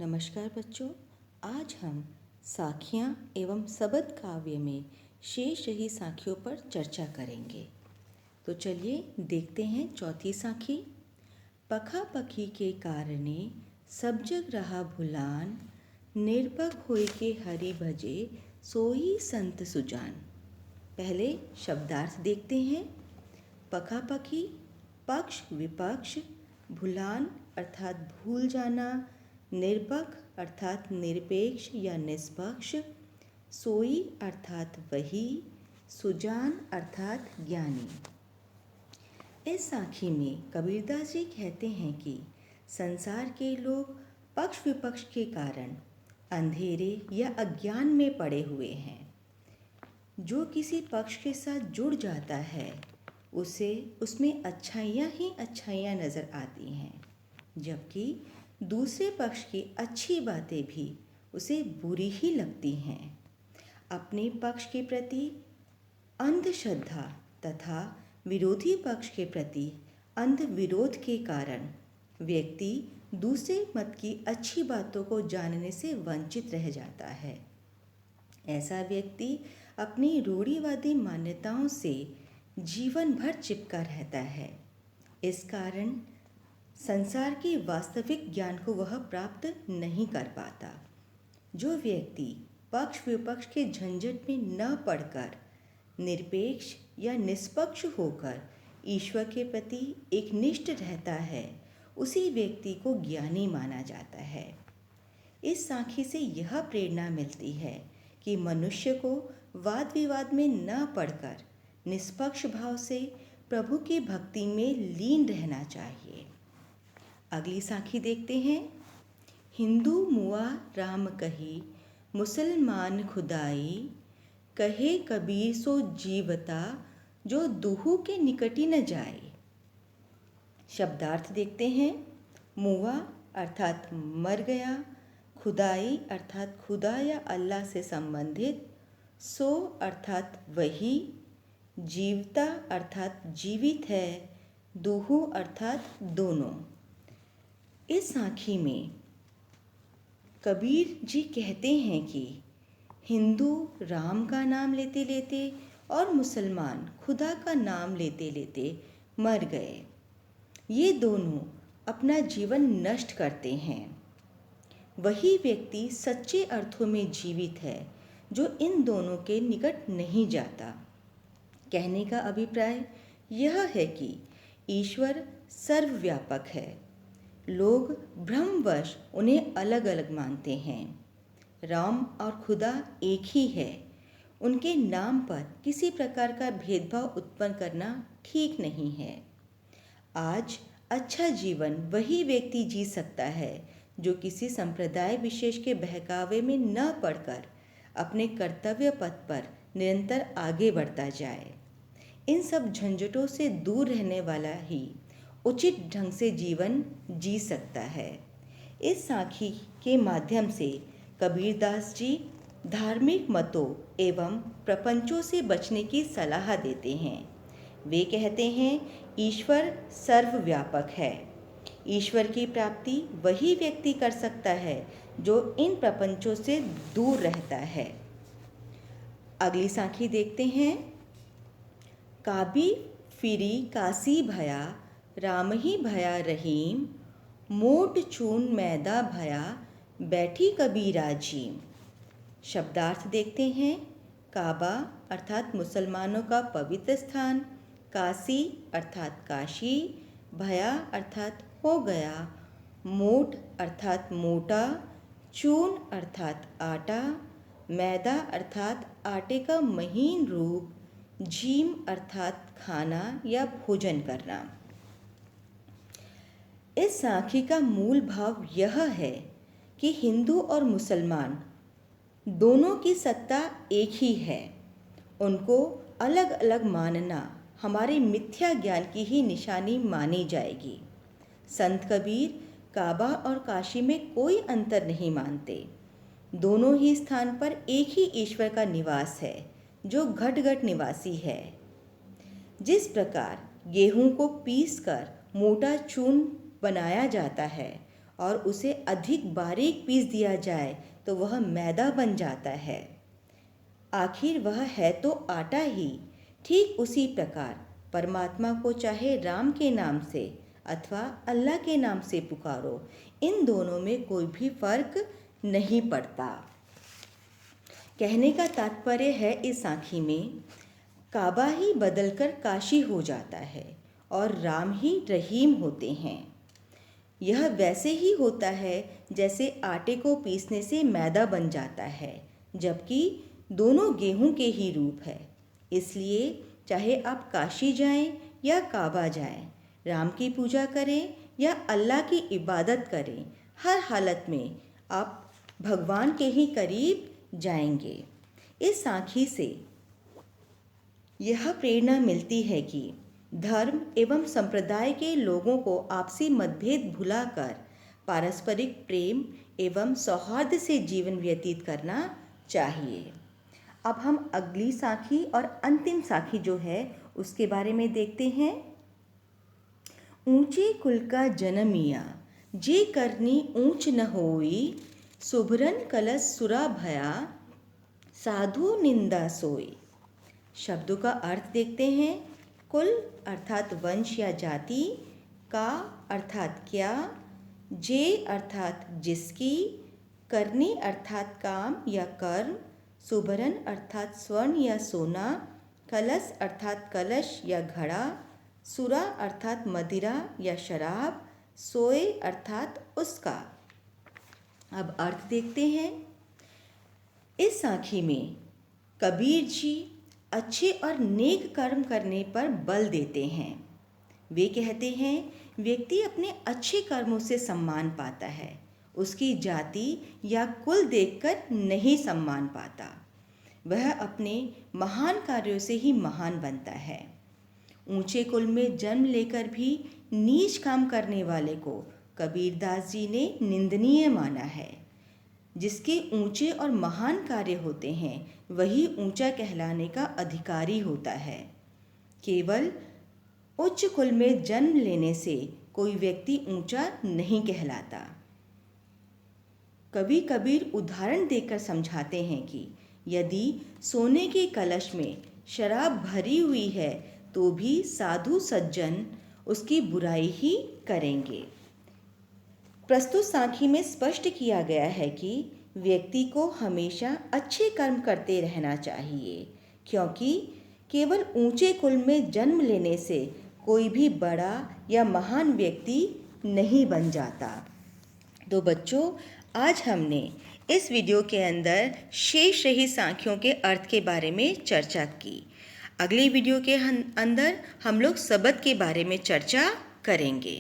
नमस्कार बच्चों। आज हम साखियाँ एवं सबद काव्य में शेष रही साखियों पर चर्चा करेंगे। तो चलिए देखते हैं चौथी साखी। पखा पखी के कारणे सब जग रहा भुलान, निर्भग होय के हरि भजे सोई संत सुजान। पहले शब्दार्थ देखते हैं। पखा पखी पक्ष विपक्ष, भुलान अर्थात भूल जाना, निर्भक अर्थात निरपेक्ष या निष्पक्ष, सोई अर्थात वही, सुजान अर्थात ज्ञानी। इस साखी में कबीरदास जी कहते हैं कि संसार के लोग पक्ष विपक्ष के कारण अंधेरे या अज्ञान में पड़े हुए हैं। जो किसी पक्ष के साथ जुड़ जाता है उसे उसमें अच्छाइयाँ ही अच्छाइयाँ नज़र आती हैं, जबकि दूसरे पक्ष की अच्छी बातें भी उसे बुरी ही लगती हैं। अपने पक्ष के प्रति अंधश्रद्धा तथा विरोधी पक्ष के प्रति अंध विरोध के कारण व्यक्ति दूसरे मत की अच्छी बातों को जानने से वंचित रह जाता है। ऐसा व्यक्ति अपनी रूढ़िवादी मान्यताओं से जीवन भर चिपका रहता है। इस कारण संसार के वास्तविक ज्ञान को वह प्राप्त नहीं कर पाता। जो व्यक्ति पक्ष विपक्ष के झंझट में न पड़कर निरपेक्ष या निष्पक्ष होकर ईश्वर के प्रति एकनिष्ठ रहता है, उसी व्यक्ति को ज्ञानी माना जाता है। इस साखी से यह प्रेरणा मिलती है कि मनुष्य को वाद विवाद में न पड़कर निष्पक्ष भाव से प्रभु की भक्ति में लीन रहना चाहिए। अगली साखी देखते हैं। हिंदू मुआ राम कही, मुसलमान खुदाई, कहे कबीर सो जीवता, जो दुहू के निकटी न जाए। शब्दार्थ देखते हैं। मुआ अर्थात मर गया, खुदाई अर्थात खुदा या अल्लाह से संबंधित, सो अर्थात वही, जीवता अर्थात जीवित है, दुहू अर्थात दोनों। इस साखी में कबीर जी कहते हैं कि हिंदू राम का नाम लेते लेते और मुसलमान खुदा का नाम लेते लेते मर गए। ये दोनों अपना जीवन नष्ट करते हैं। वही व्यक्ति सच्चे अर्थों में जीवित है जो इन दोनों के निकट नहीं जाता। कहने का अभिप्राय यह है कि ईश्वर सर्वव्यापक है। लोग भ्रमवश उन्हें अलग अलग मानते हैं। राम और खुदा एक ही है। उनके नाम पर किसी प्रकार का भेदभाव उत्पन्न करना ठीक नहीं है। आज अच्छा जीवन वही व्यक्ति जी सकता है जो किसी संप्रदाय विशेष के बहकावे में न पड़कर अपने कर्तव्य पथ पर निरंतर आगे बढ़ता जाए। इन सब झंझटों से दूर रहने वाला ही उचित ढंग से जीवन जी सकता है। इस साखी के माध्यम से कबीरदास जी धार्मिक मतों एवं प्रपंचों से बचने की सलाह देते हैं। वे कहते हैं ईश्वर सर्वव्यापक है। ईश्वर की प्राप्ति वही व्यक्ति कर सकता है जो इन प्रपंचों से दूर रहता है। अगली साखी देखते हैं। काबी फिरी काशी भया, राम ही भया रहीम, मोट चून मैदा भया, बैठी कबीरा जीम। शब्दार्थ देखते हैं। काबा अर्थात मुसलमानों का पवित्र स्थान, काशी अर्थात काशी, भया अर्थात हो गया, मोट अर्थात मोटा, चून अर्थात आटा, मैदा अर्थात आटे का महीन रूप, जीम अर्थात खाना या भोजन करना। इस साखी का मूल भाव यह है कि हिंदू और मुसलमान दोनों की सत्ता एक ही है। उनको अलग अलग मानना हमारे मिथ्या ज्ञान की ही निशानी मानी जाएगी। संत कबीर काबा और काशी में कोई अंतर नहीं मानते। दोनों ही स्थान पर एक ही ईश्वर का निवास है जो घट घट निवासी है। जिस प्रकार गेहूं को पीसकर मोटा चून बनाया जाता है और उसे अधिक बारीक पीस दिया जाए तो वह मैदा बन जाता है। आखिर वह है तो आटा ही। ठीक उसी प्रकार परमात्मा को चाहे राम के नाम से अथवा अल्लाह के नाम से पुकारो, इन दोनों में कोई भी फर्क नहीं पड़ता। कहने का तात्पर्य है इस साखी में काबा ही बदलकर काशी हो जाता है और राम ही रहीम होते हैं। यह वैसे ही होता है जैसे आटे को पीसने से मैदा बन जाता है, जबकि दोनों गेहूं के ही रूप है। इसलिए चाहे आप काशी जाएं या काबा जाएं, राम की पूजा करें या अल्लाह की इबादत करें, हर हालत में आप भगवान के ही करीब जाएंगे। इस साखी से यह प्रेरणा मिलती है कि धर्म एवं संप्रदाय के लोगों को आपसी मतभेद भुलाकर पारस्परिक प्रेम एवं सौहार्द से जीवन व्यतीत करना चाहिए। अब हम अगली साखी और अंतिम साखी जो है उसके बारे में देखते हैं। ऊंचे कुल का जनमिया, जे करनी ऊंच न होई, सुभरन कलश सुरा भया, साधु निंदा सोई। शब्दों का अर्थ देखते हैं। कुल अर्थात वंश या जाति, का अर्थात क्या, जे अर्थात जिसकी, करनी अर्थात काम या कर्म, सुभरन अर्थात स्वर्ण या सोना, कलश अर्थात कलश या घड़ा, सुरा अर्थात मदिरा या शराब, सोए अर्थात उसका। अब अर्थ देखते हैं। इस साखी में कबीर जी अच्छे और नेक कर्म करने पर बल देते हैं। वे कहते हैं व्यक्ति अपने अच्छे कर्मों से सम्मान पाता है, उसकी जाति या कुल देखकर नहीं सम्मान पाता। वह अपने महान कार्यों से ही महान बनता है। ऊंचे कुल में जन्म लेकर भी नीच काम करने वाले को कबीरदास जी ने निंदनीय माना है। जिसके ऊंचे और महान कार्य होते हैं वही ऊंचा कहलाने का अधिकारी होता है। केवल उच्च कुल में जन्म लेने से कोई व्यक्ति ऊंचा नहीं कहलाता। कवि कबीर उदाहरण देकर समझाते हैं कि यदि सोने के कलश में शराब भरी हुई है तो भी साधु सज्जन उसकी बुराई ही करेंगे। प्रस्तुत साखी में स्पष्ट किया गया है कि व्यक्ति को हमेशा अच्छे कर्म करते रहना चाहिए, क्योंकि केवल ऊंचे कुल में जन्म लेने से कोई भी बड़ा या महान व्यक्ति नहीं बन जाता। तो बच्चों, आज हमने इस वीडियो के अंदर शेष रही साखियों के अर्थ के बारे में चर्चा की। अगली वीडियो के अंदर हम लोग सबद के बारे में चर्चा करेंगे।